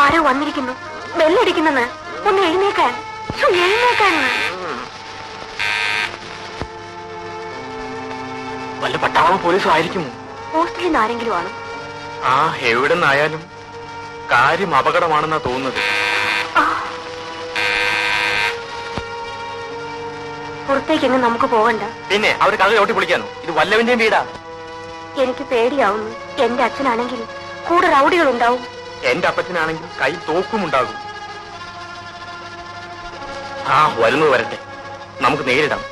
ആരോ വന്നിരിക്കുന്നു. ബെല്ലടിക്കുന്നെന്ന്. ഒന്ന് എഴുന്നേക്കാൻ. എഴുന്നേക്കാൻ. വല്ല പട്ടാളം പോലീസും ആയിരിക്കുമോ? ഹോസ്റ്റലിൽ നിന്ന് ആരെങ്കിലും ആണ്. ആ, എവിടെ നിന്നായാലും കാര്യം അപകടമാണെന്നാ തോന്നുന്നത്. പുറത്തേക്കെങ്ങും നമുക്ക് പോകണ്ട. പിന്നെ അവർ കഥ ചോട്ടി പൊളിക്കാനോ? ഇത് വല്ലവന്റെയും വീടാ. എനിക്ക് പേടിയാവുന്നു. എന്റെ അച്ഛനാണെങ്കിൽ കൂടെ റൗഡികൾ ഉണ്ടാവും. എന്റെ അപ്പച്ചനാണെങ്കിൽ കൈ തോക്കുമുണ്ടാകും. ആ, വരുന്നത് വരട്ടെ, നമുക്ക് നേരിടാം.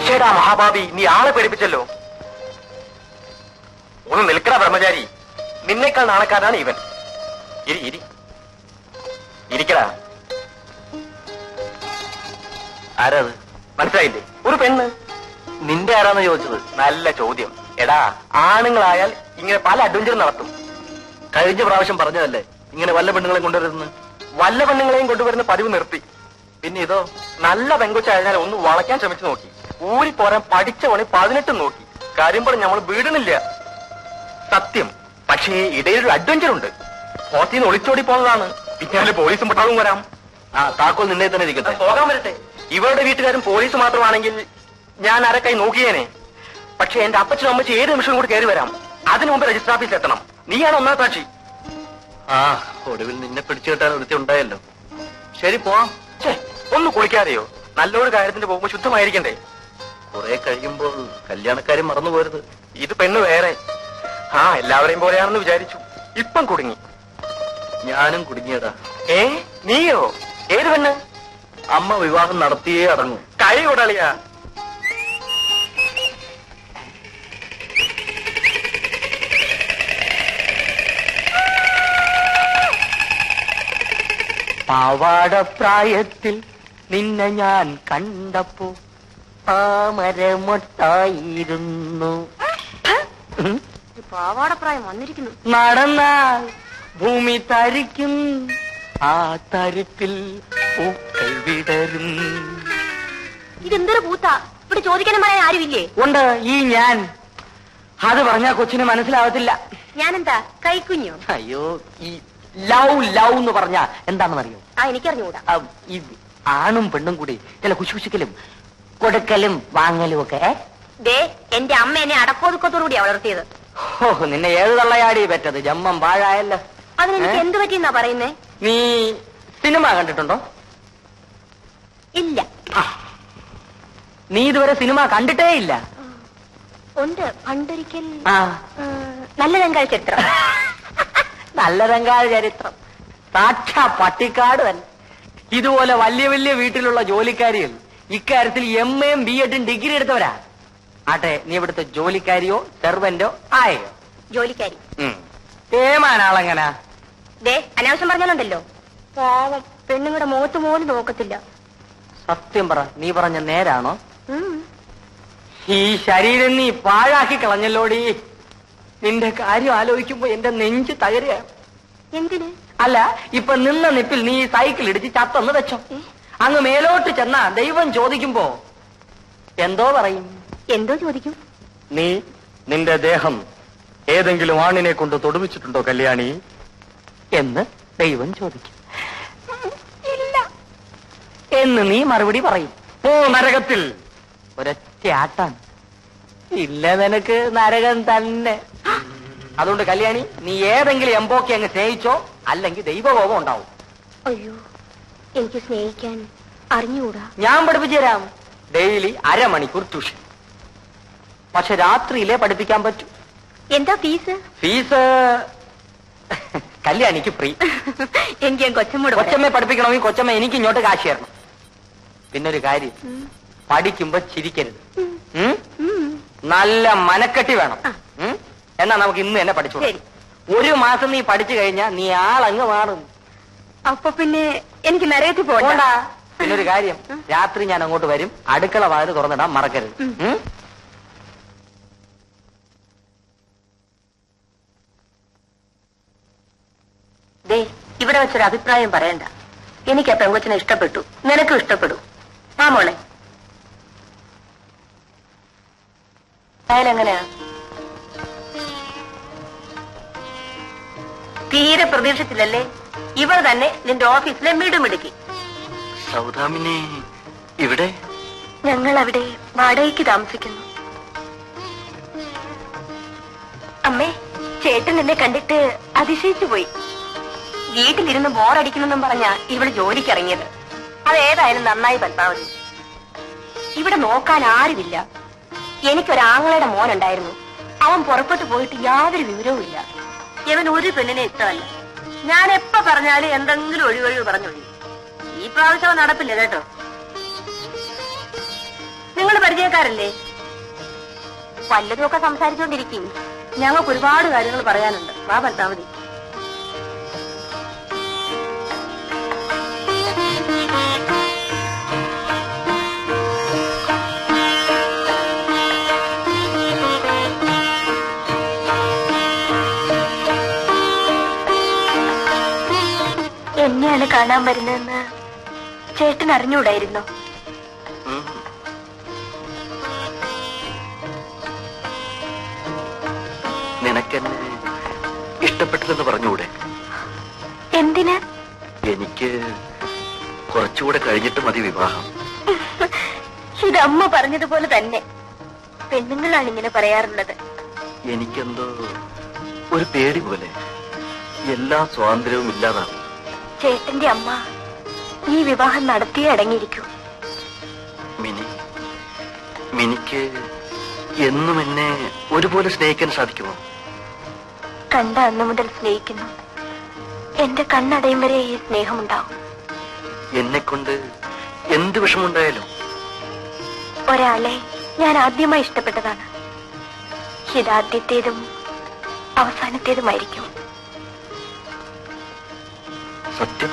ചേടാ മഹാഭാവി, നീ ആളെ പേടിപ്പിച്ചല്ലോ. ഒന്ന് നിൽക്കണ ബ്രഹ്മചാരി, നിന്നേക്കാൾ നാണക്കാരനാണ് ഇവൻ. ഇരിക്കടാ. ആരാത്? മനസ്സിലായില്ലേ? ഒരു പെണ്ണ്. നിന്റെ ആരാന്ന് ചോദിച്ചത്? നല്ല ചോദ്യം. എടാ, ആണുങ്ങളായാൽ ഇങ്ങനെ പല അഡ്വഞ്ചറും നടത്തും. കഴിഞ്ഞ പ്രാവശ്യം പറഞ്ഞതല്ലേ ഇങ്ങനെ വല്ല പെണ്ണുങ്ങളെയും കൊണ്ടുവരുന്നു. വല്ല പെണ്ണുങ്ങളെയും കൊണ്ടുവരുന്ന പതിവ് നിർത്തി. പിന്നെ ഇതോ, നല്ല പെങ്കൊച്ചായതിനാൽ ഒന്ന് വളയ്ക്കാൻ ശ്രമിച്ചു നോക്കി. ഊരി പോരാൻ പഠിച്ച പണി 18 നോക്കി. കാര്യം പറഞ്ഞ് നമ്മൾ വീടുന്നില്ല. സത്യം. പക്ഷേ ഇടയിലൊരു അഡ്വഞ്ചർ ഉണ്ട്. ഹോസ്റ്റലിൽ നിന്ന് ഒളിച്ചോടി പോകുന്നതാണ്. പിന്നാലെ പോലീസും പട്ടാളവും വരാം. ആ, താക്കോൽ നിന്നെ തന്നെ ഇരിക്കട്ടെ. പോകാൻ വരട്ടെ. ഇവരുടെ വീട്ടുകാരും പോലീസ് മാത്രമാണെങ്കിൽ ഞാൻ അരക്കായി നോക്കിയേനെ. പക്ഷെ എന്റെ അപ്പച്ചനും അമ്മച്ചും ഏത് നിമിഷവും കൂടി കയറി വരാം. അതിനു മുമ്പ് രജിസ്റ്റർ ഓഫീസിൽ എത്തണം. നീയാണ് ഒന്നാം സാക്ഷി. ആ, ഒടുവിൽ നിന്നെ പിടിച്ചു കെട്ടാൻ ഒരുത്തി ഉണ്ടായല്ലോ. ശരി, പോവാം. ഒന്ന് കുളിക്കാതെയോ? നല്ലൊരു കാര്യത്തിന് പോകുമ്പോ ശുദ്ധമായിരിക്കണ്ടേ? കുറെ കഴിയുമ്പോൾ കല്യാണക്കാരും മറന്നു പോരുത്. ഇത് പെണ്ണ് വേറെ. ആ, എല്ലാവരെയും പോലെയാണെന്ന് വിചാരിച്ചു. ഇപ്പം കുടുങ്ങി. ഞാനും കുടുങ്ങിയടാ. നീയോ? ഏത് പെണ്ണ്? അമ്മ വിവാഹം നടത്തിയേ അടങ്ങും. കൈ കൊടളിയാ. പാവാടപ്രായത്തിൽ നിന്നെ ഞാൻ കണ്ടപ്പോ താമരമൊട്ടായിരുന്നു. പാവാടപ്രായം വന്നിരിക്കുന്നു. നടന്നാൽ ഭൂമി തരിക്കും, ആ തരിപ്പിൽ പൂക്കൾ വിടരും. ഇതെന്തൊരു പൂത്താ? ഇവിടെ ചോദിക്കാനും പറയാൻ ആരുമില്ലേ? ഉണ്ട്, ഈ ഞാൻ. അത് പറഞ്ഞാ കൊച്ചിന് മനസ്സിലാവത്തില്ല. ഞാനെന്താ കൈക്കുഞ്ഞോ? അയ്യോ, ഈ ലവ് ലവ് എന്ന് പറഞ്ഞാ എന്താണെന്നറിയോ? ആ, എനിക്കറിഞ്ഞൂടാ. ഈ ആണും പെണ്ണും കൂടി ചില കുശുകുശുക്കലും കൊടുക്കലും വാങ്ങലും ഒക്കെ. ദേ, എന്റെ അമ്മ എന്നെ അടക്കോതുക്കത്തോടുകൂടിയാ വളർത്തിയത്. ഓ, നിന്നെ ഏത് തള്ളയാടി പറ്റത്? ജമ്മം പാഴായല്ലോ. അതിനെനിക്ക് എന്ത് പറ്റിയെന്നാ പറയുന്നേ? നീ സിനിമ കണ്ടിട്ടുണ്ടോ? ഇല്ല. നീ ഇതുവരെ സിനിമ കണ്ടിട്ടേ ഇല്ല? ഉണ്ട്, പണ്ടൊരിക്കൽ. നല്ലതെങ്കാൽ ചരിത്രം. നല്ലതെങ്കാൽ ചരിത്രം സാക്ഷാ പട്ടിക്കാട് തന്നെ. ഇതുപോലെ വലിയ വലിയ വീട്ടിലുള്ള ജോലിക്കാരികൾ ഇക്കാര്യത്തിൽ MA യും BEd ഡിഗ്രി എടുത്തവരാ. ആട്ടെ, നീ ഇവിടുത്തെ ജോലിക്കാരിയോ സെർവന്റോ ആയോ? ജോലിക്കാരി. ഏമാനാളെങ്ങനാ? ദേ, അനാവശ്യം പറഞ്ഞാലുണ്ടല്ലോ. പാവം, പെണ്ണുങ്ങളുടെ മുഖത്ത് പോലും നോക്കത്തില്ല. സത്യം പറ, നീ പറഞ്ഞ നേരാണോ? ഈ ശരീരം നീ പാഴാക്കി കളഞ്ഞല്ലോടി. നിന്റെ കാര്യം ആലോചിക്കുമ്പോ എന്റെ നെഞ്ച് തകരുക. എന്തിന്? അല്ല, ഇപ്പൊ നിന്ന നിപ്പിൽ നീ സൈക്കിൾ ഇടിച്ച് ചത്തെന്ന് വെച്ചോ. അങ്ങ് മേലോട്ട് ചെന്നാ ദൈവം ചോദിക്കുമ്പോ എന്തോ പറയും? എന്തോ ചോദിക്കും? നീ നിന്റെ ദേഹം ഏതെങ്കിലും ആണിനെ കൊണ്ട് തൊടുവിച്ചിട്ടുണ്ടോ കല്യാണി എന്ന് ദൈവം ചോദിക്കും. ഇല്ല എന്ന് നീ മറുപടി പറയും. ഓ, നരകത്തിൽ ഒരൊറ്റ ആട്ടാണ്. ഇല്ല, നിനക്ക് നരകം തന്നെ. അതുകൊണ്ട് കല്യാണി, നീ ഏതെങ്കിലും എംബോക്കെ അങ്ങ് സ്നേഹിച്ചോ, അല്ലെങ്കിൽ ദൈവകോപം ഉണ്ടാവും. അയ്യോ, എനിക്ക് സ്നേഹിക്കാൻ അറിഞ്ഞുകൂടാ. ഞാൻ പഠിപ്പിച്ചു തരാം. ഡെയിലി അരമണിക്കൂർ ട്യൂഷൻ. പക്ഷെ രാത്രിയിലേ പഠിപ്പിക്കാൻ പറ്റൂ. എന്താ ഫീസ്? Fees കല്യാണിക്ക് free. എനിക്ക് കൊച്ചമ്മയെ പഠിപ്പിക്കണമെങ്കിൽ കൊച്ചമ്മ എനിക്ക് ഇങ്ങോട്ട് കാശ് തരണം. പിന്നൊരു കാര്യം, പഠിക്കുമ്പോ ചിരിക്കരുത്. നല്ല മനക്കെട്ടി വേണം. എന്നാ നമുക്ക് ഇന്ന് തന്നെ പഠിച്ചു. 1 മാസം നീ പഠിച്ചു കഴിഞ്ഞാ നീ ആളങ്ങ് മാറും. അപ്പൊ പിന്നെ എനിക്ക് നരകത്തിൽ പോകണ്ട. പിന്നൊരു കാര്യം, രാത്രി ഞാൻ അങ്ങോട്ട് വരും. അടുക്കള വാതിൽ തുറന്നിടാൻ മറക്കരുത്. ദേ, ഇവിടെ വെച്ചൊരു അഭിപ്രായം പറയണ്ട. എനിക്ക് ആ പെങ്കൊച്ചിനെ ഇഷ്ടപ്പെട്ടു, നിനക്കും ഇഷ്ടപ്പെടും. ആ മോളെ, അയാളെങ്ങനെയാ? തീരെ പ്രതീക്ഷിച്ചില്ലല്ലേ? ഇവൾ തന്നെ നിന്റെ ഓഫീസിലെ മിടുമിടുക്കി. സൗദാമിനെ ഇവിടെ? ഞങ്ങൾ അവിടെ വാടകയ്ക്ക് താമസിക്കുന്നു. അമ്മേ, ചേട്ടൻ എന്നെ കണ്ടിട്ട് അതിശയിച്ചു പോയി. വീട്ടിലിരുന്ന് ബോറടിക്കുന്നെന്നും പറഞ്ഞ ഇവള് ജോലിക്കിറങ്ങിയത്. അതേതായാലും നന്നായി പത്മാവതി. ഇവിടെ നോക്കാൻ ആരുമില്ല. എനിക്കൊരാങ്ങളുടെ മോനുണ്ടായിരുന്നു. അവൻ പുറപ്പെട്ടു പോയിട്ട് യാതൊരു വിവരവും ഇല്ല. ഇവൻ ഒരു പെണ്ണിനെ ഇഷ്ടമല്ല. ഞാൻ എപ്പോ പറഞ്ഞാലും എന്തെങ്കിലും ഒഴിവൊഴിവ് പറഞ്ഞൊഴി. ഈ പ്രാവശ്യം നടപ്പില്ല കേട്ടോ. നിങ്ങൾ പരിചയക്കാരല്ലേ? വല്ലതുമൊക്കെ സംസാരിച്ചുകൊണ്ടിരിക്കും. ഞങ്ങൾക്ക് ഒരുപാട് കാര്യങ്ങൾ പറയാനുണ്ട്. വാ പത്മാവതി. എന്നെയാണ് കാണാൻ വരുന്നതെന്ന് ചേട്ടൻ അറിഞ്ഞൂടായിരുന്നോ? നിനക്കെന്നെ ഇഷ്ടപ്പെട്ടില്ലെന്ന് പറഞ്ഞൂടെ? എന്തിന്? എനിക്ക് കുറച്ചുകൂടെ കഴിഞ്ഞിട്ട് മതി വിവാഹം. ഇതമ്മ പറഞ്ഞതുപോലെ തന്നെ. പെണ്ണുങ്ങളാണ് ഇങ്ങനെ പറയാറുള്ളത്. എനിക്കെന്തോ ഒരു പേടി പോലെ. എല്ലാ സ്വാതന്ത്ര്യവും ഇല്ലാതാണ്. ചേട്ടന്റെ അമ്മ ഈ വിവാഹം നടത്തിയേ അടങ്ങിയിരിക്കൂ. മിനിക്ക് എന്നും എന്നെ ഒരുപോലെ സ്നേഹിക്കാൻ സാധിക്കുമോ? കണ്ട അന്നു മുതൽ സ്നേഹിക്കുന്നു. എന്റെ കണ്ണടയും വരെ ഈ സ്നേഹമുണ്ടാവും. എന്നെക്കൊണ്ട് എന്ത് വിഷമുണ്ടായാലും ഒരാളെ ഞാൻ ആദ്യമായി ഇഷ്ടപ്പെട്ടതാണ്. ഇതാദ്യത്തേതും അവസാനത്തേതുമായിരിക്കും. സത്യം.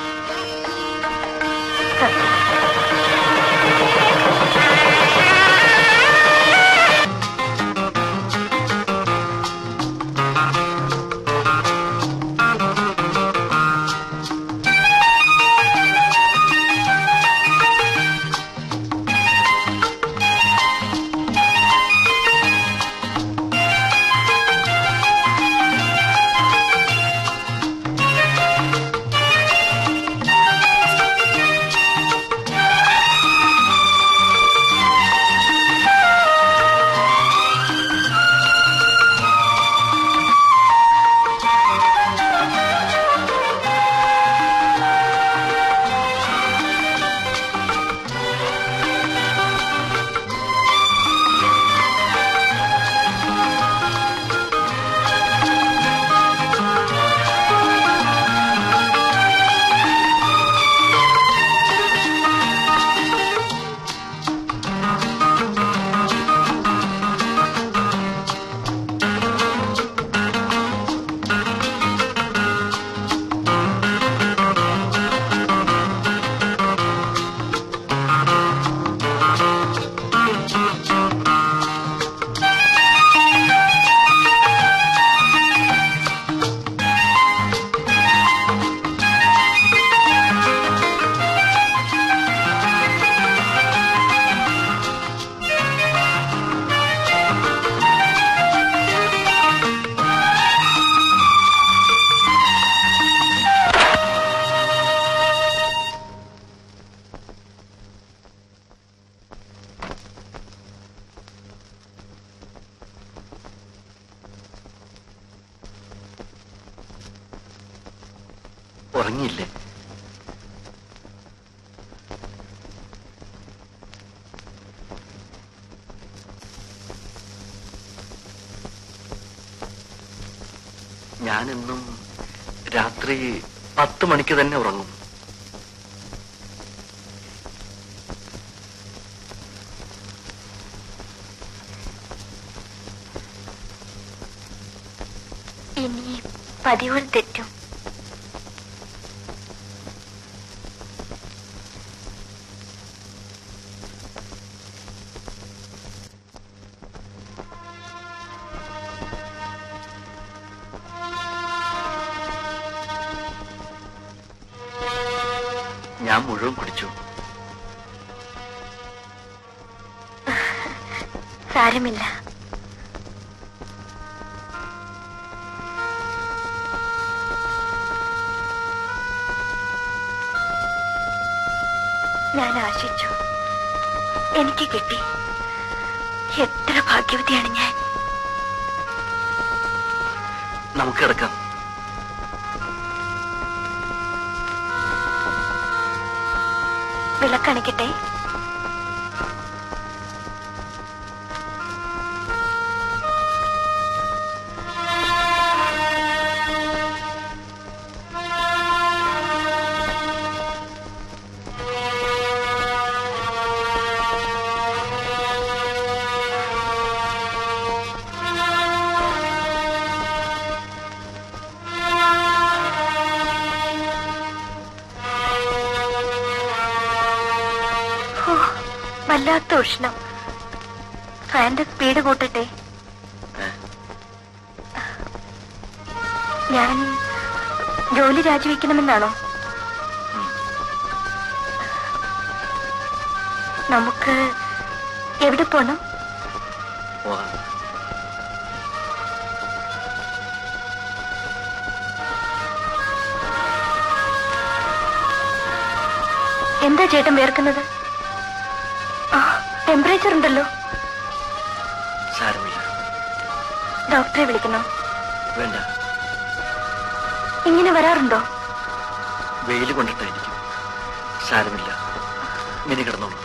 ഉറങ്ങിയില്ലേ? ഞാനെന്നും രാത്രി 10 മണിക്ക് തന്നെ ഉറങ്ങും. ഇനി പതിവുകൾ തെറ്റും. ഞാൻ മുഴുവൻ കുടിച്ചു. സാരമില്ല, ഞാൻ ആശിച്ചു, എനിക്ക് കിട്ടി. എത്ര ഭാഗ്യവതിയാണ് ഞാൻ. നമുക്ക് കിടക്കാം. വിളക്കണിക്കട്ടെ? വല്ലാത്ത ഉഷ്ണം. ഫാന്റെ സ്പീഡ് കൂട്ടട്ടെ? ഞാൻ ജോലി രാജിവെക്കണമെന്നാണോ? നമുക്ക് എവിടെ പോണം? എന്താ ചേട്ടൻ വേർക്കുന്നത്? ടെമ്പറേച്ചർ ഉണ്ടല്ലോ. സാരമില്ല. ഡോക്ടറെ വിളിക്കണോ? വേണ്ട. ഇങ്ങനെ വരാറുണ്ടോ? വെയിൽ കൊണ്ടിട്ടായിരിക്കും. സാരമില്ല, മിനി കിടന്നോളൂ.